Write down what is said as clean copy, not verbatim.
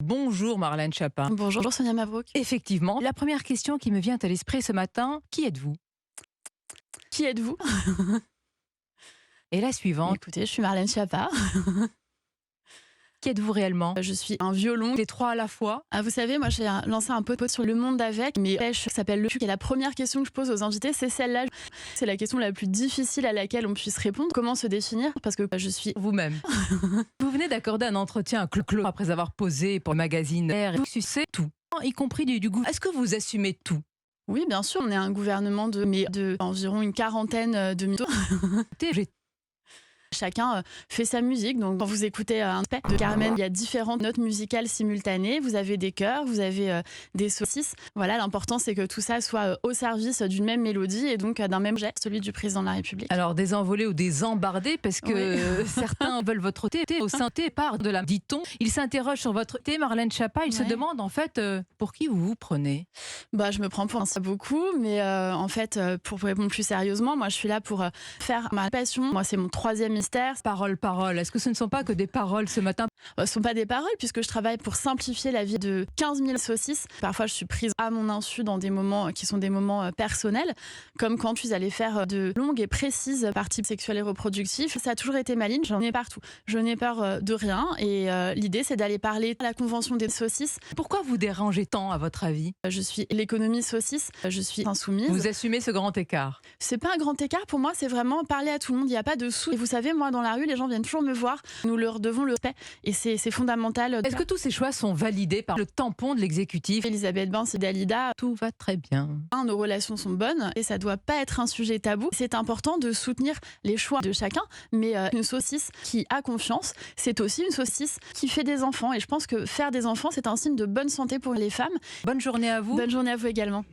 Bonjour Marlène Chapin. Bonjour Sonia Mabrouk. Effectivement, la première question qui me vient à l'esprit ce matin, qui êtes-vous? Qui êtes-vous? Et la suivante, Écoutez, je suis Marlène Schiappa. qui êtes-vous réellement? Je suis un violon. Les trois à la fois? Ah, vous savez, moi j'ai lancé un post sur Le Monde d'avec, mais pêche s'appelle Le Cul. Et la première question que je pose aux invités, c'est celle-là. C'est la question la plus difficile à laquelle on puisse répondre. Comment se définir? Parce que je suis Vous-même. Vous venez d'accorder un entretien à Clo-Clo après avoir posé pour le magazine Air et vous sucez tout, y compris du goût. Est-ce que vous assumez tout? Oui, bien sûr, on est un gouvernement de environ une quarantaine de minutes. J'ai Chacun fait sa musique. Donc, quand vous écoutez un spectacle de Carmen, il y a différentes notes musicales simultanées. Vous avez des chœurs, vous avez des saucisses. Voilà, l'important, c'est que tout ça soit au service d'une même mélodie et donc d'un même jet, celui du président de la République. alors des envolés ou des embardés parce que certains veulent votre thé au synthé part de la dit-on. Ils s'interrogent sur votre thé, Marlène Chapin. Ils se demandent en fait pour qui vous vous prenez. Bah, je me prends pour un beaucoup, mais en fait, pour répondre plus sérieusement, moi, je suis là pour faire ma passion. Moi, c'est mon troisième mystère. Paroles. Est-ce que ce ne sont pas que des paroles ce matin? Ce ne sont pas des paroles, puisque je travaille pour simplifier la vie de 15 000 saucisses. Parfois, je suis prise à mon insu dans des moments qui sont des moments personnels, comme quand je suis allée faire de longues et précises parties sexuelles et reproductives. Ça a toujours été ma ligne, j'en ai partout. Je n'ai peur de rien, et l'idée, c'est d'aller parler à la convention des saucisses. Pourquoi vous dérangez tant, à votre avis? Je suis l'économie saucisse, je suis insoumise. Vous assumez ce grand écart? C'est pas un grand écart pour moi, c'est vraiment parler à tout le monde. Il n'y a pas de sous. Et vous savez, moi, dans la rue, les gens viennent toujours me voir. Nous leur devons le respect. Et c'est fondamental. Est-ce que tous ces choix sont validés par le tampon de l'exécutif? Elisabeth Borne et Dalida, Tout va très bien. nos relations sont bonnes et ça doit pas être un sujet tabou. C'est important de soutenir les choix de chacun, mais une saucisse qui a confiance, c'est aussi une saucisse qui fait des enfants. Et je pense que faire des enfants, c'est un signe de bonne santé pour les femmes. Bonne journée à vous. Bonne journée à vous également.